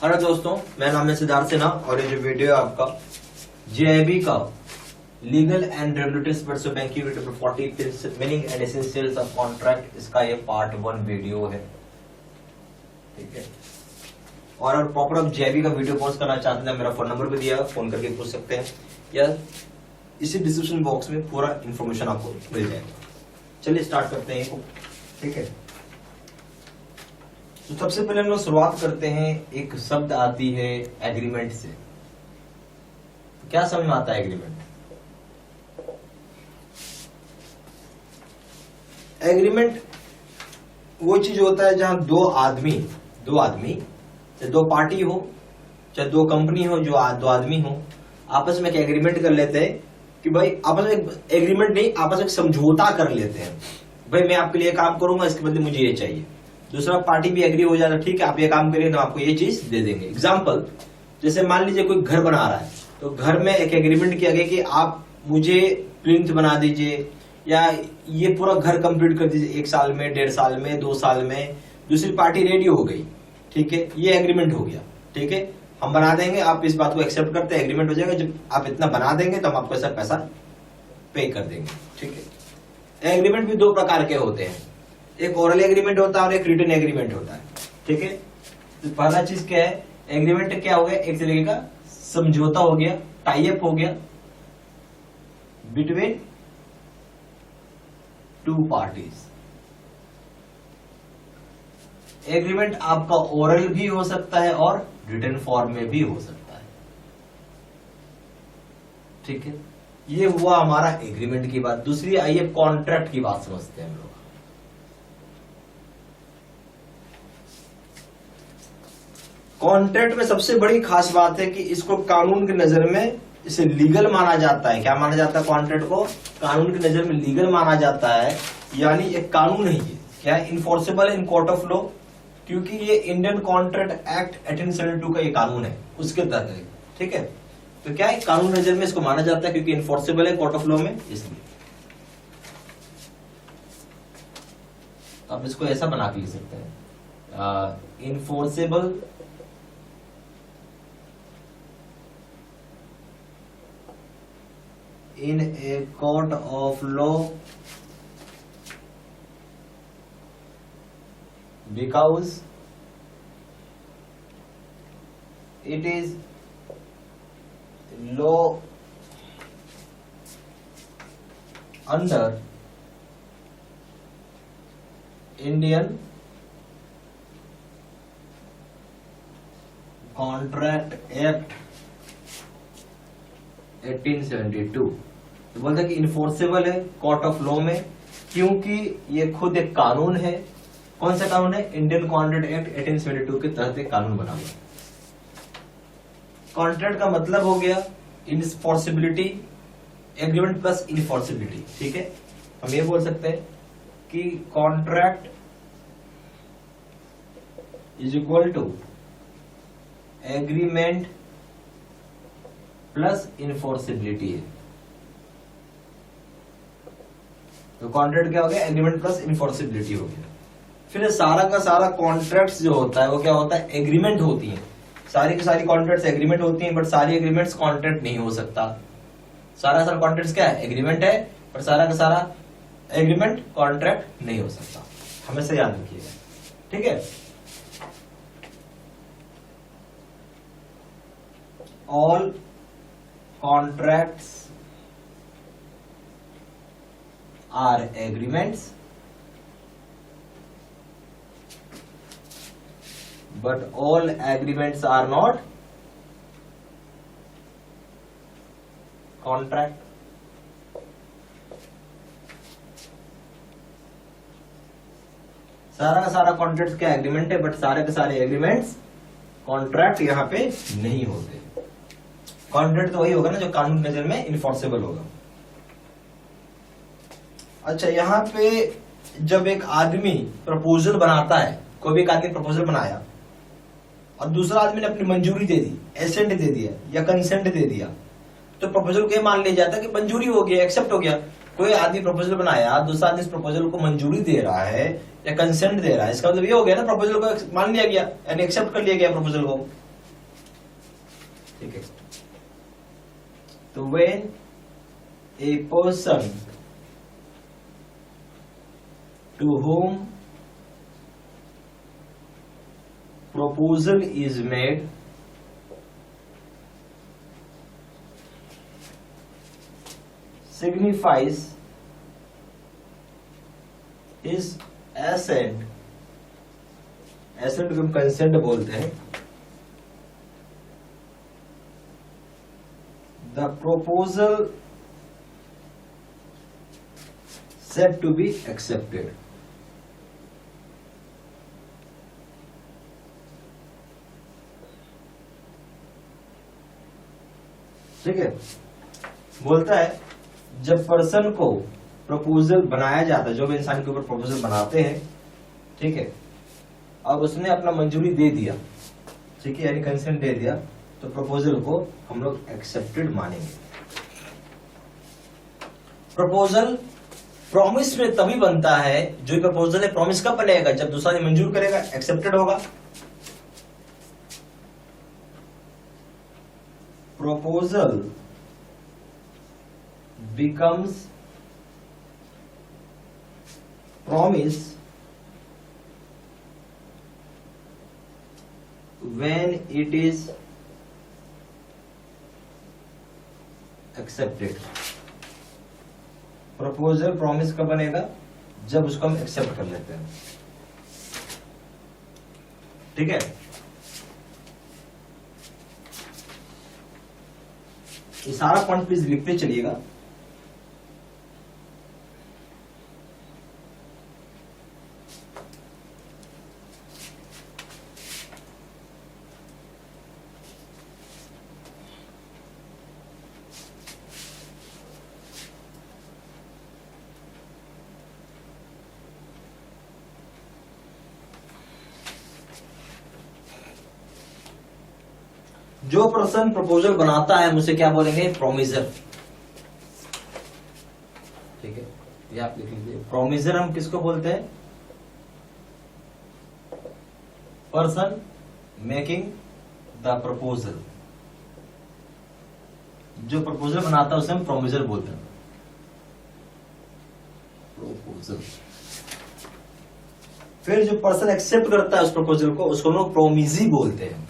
Hello दोस्तों, मेरा नाम है सिद्धार्थ सिन्हा और ये जो वीडियो है आपका जेआईबी का legal and regulatory aspects of banking number 40 meaning and essentials of contract, इसका ये पार्ट 1 वीडियो है। ठीक है, और अगर प्रॉपर आप जेआईबी का वीडियो कोर्स करना चाहते हैं, मेरा फोन नंबर भी दिया है, फोन करके पूछ सकते हैं या इसी डिस्क्रिप्शन बॉक्स में पूरा इंफॉर्मेशन आपको मिल जाएगा। चलिए स्टार्ट करते हैं। ठीक है, तो सबसे पहले हम लोग शुरुआत करते हैं, एक शब्द आती है एग्रीमेंट से। क्या समझ में आता है एग्रीमेंट? एग्रीमेंट वो चीज होता है जहां दो आदमी चाहे दो पार्टी हो, चाहे दो कंपनी हो, जो दो आदमी हो, आपस में एक एग्रीमेंट कर लेते हैं कि भाई आपस में एग्रीमेंट नहीं, आपस में समझौता कर लेते हैं। भाई मैं आपके लिए काम करूंगा, इसके बदले मुझे ये चाहिए। दूसरा पार्टी भी एग्री हो जाता है, ठीक है आप ये काम करिए तो आपको ये चीज दे देंगे। एग्जाम्पल, जैसे मान लीजिए कोई घर बना रहा है, तो घर में एक एग्रीमेंट किया गया कि आप मुझे प्लिंथ बना दीजिए या ये पूरा घर कंप्लीट कर दीजिए 1 साल में, 1.5 साल में, 2 साल में। दूसरी पार्टी रेडी हो गई, ठीक है, ये एग्रीमेंट हो गया। ठीक है, हम बना देंगे, आप इस बात को एक्सेप्ट करते हैं, एग्रीमेंट हो जाएगा। जब आप इतना बना देंगे तो हम आपको ऐसा पैसा पे कर देंगे। ठीक है, एग्रीमेंट भी 2 प्रकार के होते हैं, एक ओरल एग्रीमेंट होता है और एक रिटन एग्रीमेंट होता है। ठीक है, तो पहला चीज क्या है, एग्रीमेंट क्या हो गया, एक तरीके का समझौता हो गया, टाई अप हो गया बिटवीन 2 पार्टीज। एग्रीमेंट आपका ओरल भी हो सकता है और रिटन फॉर्म में भी हो सकता है। ठीक है, ये हुआ हमारा एग्रीमेंट की बात। दूसरी आइए कॉन्ट्रैक्ट की बात समझते हैं हम लोग। कॉन्ट्रैक्ट में सबसे बड़ी खास बात है कि इसको कानून की नजर में इसे लीगल माना जाता है। क्या माना जाता है? कॉन्ट्रैक्ट को कानून की नजर में लीगल माना जाता है, यानी एक कानून है। ये क्या है? Enforceable in court of law, क्योंकि ये इंडियन कॉन्ट्रैक्ट एक्ट 1872 का ये कानून है, उसके तहत है। ठीक है, तो क्या है, कानून नजर में इसको माना जाता है क्योंकि इन्फोर्सेबल है कोर्ट ऑफ लॉ में, इसलिए। आप इसको ऐसा बना के लिख सकते हैं, enforceable in a court of law because it is law under Indian Contract Act 1872। तो बोलता है कि इन्फोर्सेबल है कोर्ट ऑफ लॉ में, क्योंकि ये खुद एक कानून है। कौन सा कानून है? इंडियन कॉन्ट्रैक्ट एक्ट 1872 के तहत एक कानून बना हुआ। कॉन्ट्रैक्ट का मतलब हो गया इन्फोर्सिबिलिटी, एग्रीमेंट प्लस इन्फोर्सिबिलिटी। ठीक है, हम ये बोल सकते हैं कि contract is equal to agreement plus enforceability है। तो कॉन्ट्रैक्ट क्या हो गया? एग्रीमेंट प्लस इन्फोर्सिबिलिटी हो गया। फिर सारा का सारा कॉन्ट्रैक्ट्स जो होता है वो क्या होता है? एग्रीमेंट होती है। सारी की सारी कॉन्ट्रैक्ट्स एग्रीमेंट होती हैं, बट सारी एग्रीमेंट्स कॉन्ट्रैक्ट नहीं हो सकता। सारा सारा कॉन्ट्रैक्ट्स क्या है? एग्रीमेंट है, पर सारा का सारा एग्रीमेंट कॉन्ट्रैक्ट नहीं हो सकता। हमेशा याद रखिएगा। ठीक है, all contracts are agreements, but all agreements are not contract। सारा का सारा कॉन्ट्रैक्ट क्या एग्रीमेंट है, बट सारे के सारे एग्रीमेंट्स कॉन्ट्रैक्ट यहां पे नहीं होते। कॉन्ट्रैक्ट तो वही होगा ना जो कानून नजर में इन्फोर्सेबल होगा। अच्छा, यहाँ पे जब एक आदमी प्रपोजल बनाता है, कोई भी एक आदमी प्रपोजल बनाया और दूसरा आदमी ने अपनी मंजूरी दे दी, एसेंट दे दिया या कंसेंट दे दिया, तो प्रपोजल को ये मान लिया जाता है कि मंजूरी हो गया, एक्सेप्ट हो गया। कोई आदमी प्रपोजल बनाया, दूसरा आदमी इस प्रपोजल को मंजूरी दे रहा है या कंसेंट दे रहा है, इसका मतलब ये हो गया ना प्रपोजल को मान लिया गया यानी एक्सेप्ट कर लिया गया प्रपोजल को। ठीक है। तो when a person to whom proposal is made signifies his assent, assent को हम कंसेंट बोलते हैं, the proposal said to be accepted. ठीक है, बोलता है जब पर्सन को प्रपोजल बनाया जाता है, जो भी इंसान के ऊपर प्रपोजल बनाते हैं, ठीक है, अब उसने अपना मंजूरी दे दिया, ठीक है, यानी कंसेंट दे दिया, तो प्रपोजल को हम लोग एक्सेप्टेड मानेंगे। प्रपोजल प्रॉमिस में तभी बनता है, जो प्रपोजल है प्रॉमिस कब बनेगा, जब दूसरा ने मंजूर करेगा, एक्सेप्टेड होगा। Proposal becomes promise when it is accepted। Proposal promise कब बनेगा, जब उसको हम एक्सेप्ट कर लेते हैं। ठीक है, ये सारा पॉइंट प्लीज लिखते चलिएगा। जो पर्सन प्रपोजल बनाता है मुझे क्या बोलेंगे, प्रोमिजर। ठीक है, ये आप लिख लीजिए, प्रोमिजर हम किसको बोलते हैं, पर्सन मेकिंग द प्रपोजल। जो प्रपोजल बनाता है उसे हम प्रोमिजर बोलते हैं, प्रपोजल। फिर जो पर्सन एक्सेप्ट करता है उस प्रपोजल को, उसको हम लोग प्रोमिजी बोलते हैं।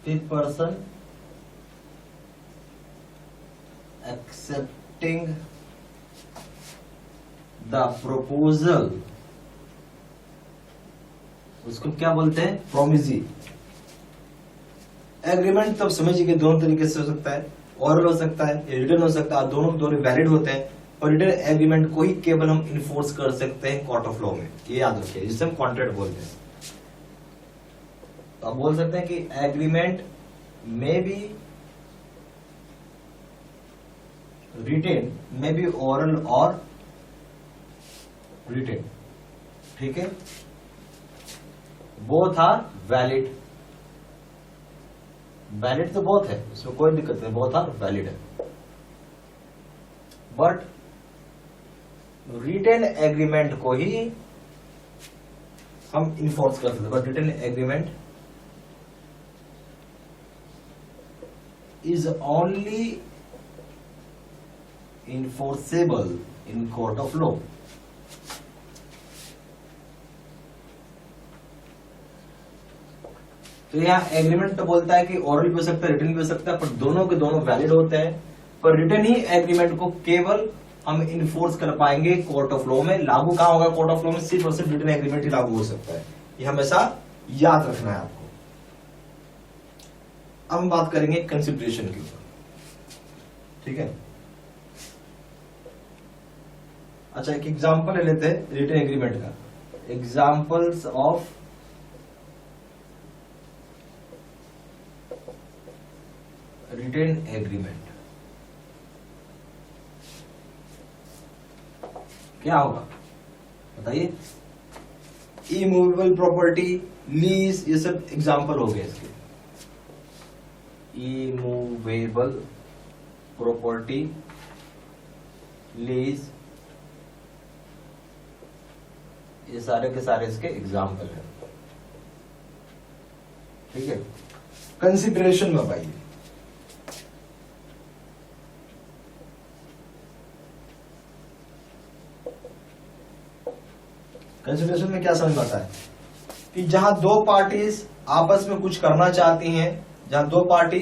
फिर पर्सन एक्सेप्टिंग द प्रपोजल, उसको क्या बोलते हैं, प्रोमिजी। एग्रीमेंट तो समझिए कि दोनों तरीके से हो सकता है, ऑरल हो सकता है, रिटन हो सकता है, दोनों वैलिड होते हैं। और रिटन एग्रीमेंट को ही केवल हम इन्फोर्स कर सकते हैं कोर्ट ऑफ लॉ में, ये याद रखिए, जिसे हम कॉन्ट्रैक्ट बोलते हैं। तो आप बोल सकते हैं कि एग्रीमेंट में बी रिटेन, में बी ओरल और रिटेन। ठीक है, बोथ आर वैलिड। वैलिड तो बोथ है, उसमें कोई दिक्कत नहीं, बोथ आर वैलिड है। बट रिटेन एग्रीमेंट को ही हम इन्फोर्स कर सकते हैं। But written agreement is only enforceable in court of law। तो यहाँ एग्रीमेंट तो बोलता है कि ओरल भी हो सकता है, रिटन भी हो सकता है, पर दोनों के दोनों वैलिड होते हैं। पर रिटन ही एग्रीमेंट को केवल हम इन्फोर्स कर पाएंगे कोर्ट ऑफ लॉ में। लागू कहां होगा कोर्ट ऑफ लॉ में, सिर्फ और सिर्फ रिटन एग्रीमेंट ही लागू हो सकता है। ये हमेशा याद रखना है आपको। अब हम बात करेंगे कंसिडरेशन के ऊपर। ठीक है, अच्छा एक एग्जांपल ले लेते हैं रिटन एग्रीमेंट का। एग्जांपल्स ऑफ रिटन एग्रीमेंट क्या होगा बताइए। इमूवेबल प्रॉपर्टी, लीज, ये सब एग्जांपल हो गए इसके। इमूवेबल प्रॉपर्टी, लीज, ये सारे के सारे इसके एग्जाम्पल है। ठीक है, कंसिडरेशन में पाइए। कंसिडरेशन में क्या समझ आता है कि जहां दो पार्टीज आपस में कुछ करना चाहती हैं, जहां दो पार्टी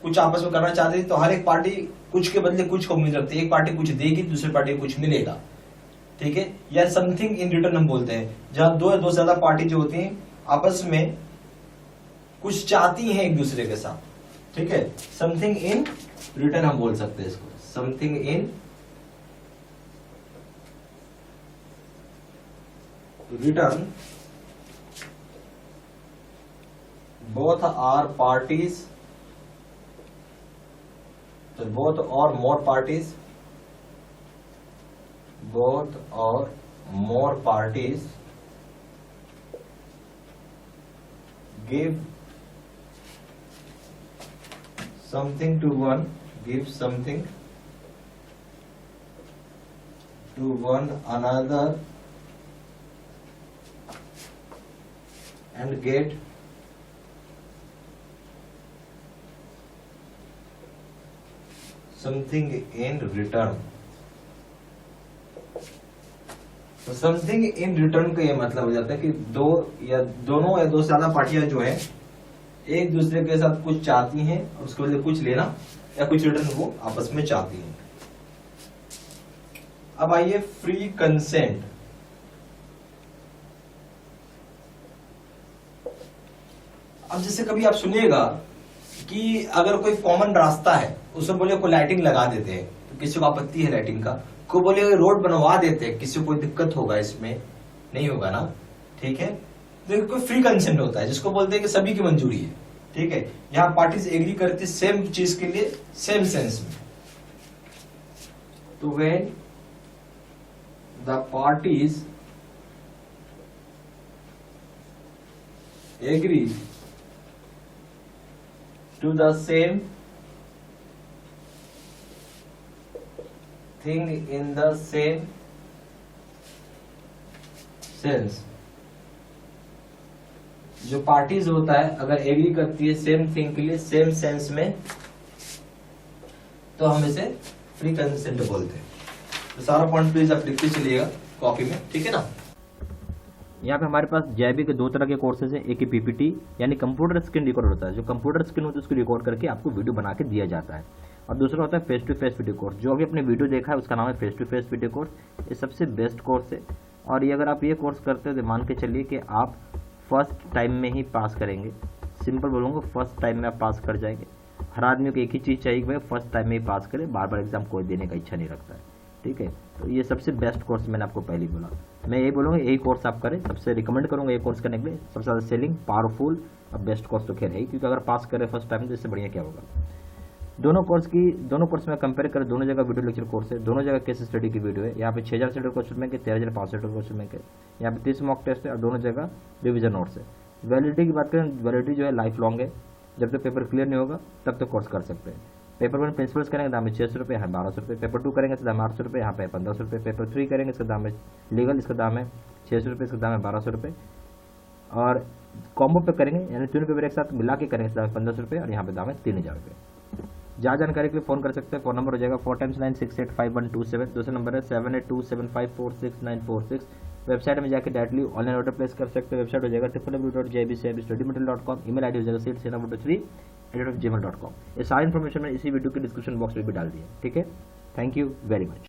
कुछ आपस में करना चाहती है तो हर एक पार्टी कुछ के बदले कुछ को उम्मीद रखती है। एक पार्टी कुछ देगी, दूसरी पार्टी को कुछ मिलेगा। ठीक है, या समथिंग इन रिटर्न हम बोलते हैं, जहां दो या दो से ज्यादा पार्टी जो होती हैं आपस में कुछ चाहती हैं एक दूसरे के साथ। ठीक है, समथिंग इन रिटर्न हम बोल सकते हैं इसको, something in return both are parties, so both or more parties give something to one, give something to one another and get something in return. तो समथिंग इन रिटर्न का ये मतलब हो जाता है कि दोनों या दो से ज्यादा पार्टियां जो है एक दूसरे के साथ कुछ चाहती हैं और उसके बदले कुछ लेना या कुछ रिटर्न वो आपस में चाहती हैं। अब आइए फ्री कंसेंट। अब जैसे कभी आप सुनिएगा कि अगर कोई कॉमन रास्ता है उसमें बोले कोई लाइटिंग लगा देते हैं तो किसी को आपत्ति है लाइटिंग का, को बोले रोड बनवा देते हैं, किसी को कोई दिक्कत होगा इसमें? नहीं होगा ना। ठीक है, तो कोई फ्री कंसेंट होता है जिसको बोलते हैं कि सभी की मंजूरी है। ठीक है, यहाँ पार्टीज एग्री करती सेम चीज के लिए सेम सेंस में। तो when the parties agree to the same thing in the same sense, जो पार्टीज होता है अगर एग्री करती है सेम थिंग के लिए सेम सेंस में तो हम इसे फ्री कंसेंट बोलते हैं। तो सारा पॉइंट प्लीज आप लिखते चलिएगा कॉपी में। ठीक है ना। यहाँ पे हमारे पास JIB के दो तरह के कोर्सेज हैं। एक PPT यानी कंप्यूटर स्क्रीन रिकॉर्ड होता है, जो कंप्यूटर स्क्रीन होती है उसको रिकॉर्ड करके आपको वीडियो बना के दिया जाता है। और दूसरा होता है face to face video course. जो अभी अपने वीडियो देखा है उसका नाम है face to face video course. ये सबसे बेस्ट कोर्स है और ये अगर आप ये कोर्स करते हो तो मान के चलिए कि आप फर्स्ट टाइम में ही पास करेंगे। सिंपल बोलूँगा, फर्स्ट टाइम में आप पास कर जाएंगे। हर आदमी को एक ही चीज़ चाहिए कि भाई फर्स्ट टाइम में ही पास करे, बार बार एग्जाम कोई देने का इच्छा नहीं रखता है। ठीक है, तो ये सबसे बेस्ट कोर्स मैंने आपको पहले बोला। मैं यही बोलूँगा यही कोर्स आप करें, सबसे रिकमेंड करूँगा ये कोर्स करने के लिए। सबसे ज़्यादा सेलिंग पावरफुल और बेस्ट कोर्स तो खैर है, क्योंकि अगर पास करें फर्स्ट टाइम तो इससे बढ़िया क्या होगा। दोनों कोर्स में कंपेयर करें, दोनों जगह वीडियो लेक्चर कोर्स है, दोनों जगह केस स्टडी की वीडियो है। यहाँ पे 6000 सेटर क्वेश्चन बैंक है, 13500 क्वेश्चन बैंक है। यहाँ पे 30 मॉक टेस्ट है और दोनों जगह रिविजन नोट्स है। वैलिडिटी की बात करें, वैलिडिटी जो है लाइफ लॉन्ग है, जब तक पेपर क्लियर नहीं होगा तब तक कोर्स कर सकते हैं। पेपर 1 प्रिंसिपल्स करेंगे दाम है 600 रुपये, यहाँ 1200 रुपये। पेपर 2 करेंगे इसका दाम 800 रुपये, यहाँ पे 1500 रुपये। पेपर 3 करेंगे इसका दाम है लीगल, इसका दाम है 600 रुपये, इसका दाम है 1200 रुपये। और कॉम्बो पे करेंगे यानी तीनों पेपर एक साथ मिला के करेंगे, इसका दाम है 1500 रुपये और यहाँ पे दाम है 3000 रुपये। जहाँ जानकारी के लिए फोन कर सकते हैं। फोन नंबर हो जाएगा 4 times 9685127। दूसरा नंबर है 7827546946। वेबसाइट में जाकर डायरेक्टली ऑनलाइन ऑर्डर प्लेस कर सकते हैं। वेबसाइट हो जाएगा www.jibstudymaterial.com। ईमेल आईडी हो जाएगा seed3@gmail.com। ये सारी इन्फॉर्मेशन मैंने इसी वीडियो के डिस्क्रिप्शन बॉक्स में भी डाल दी है। ठीक है, थैंक यू वेरी मच।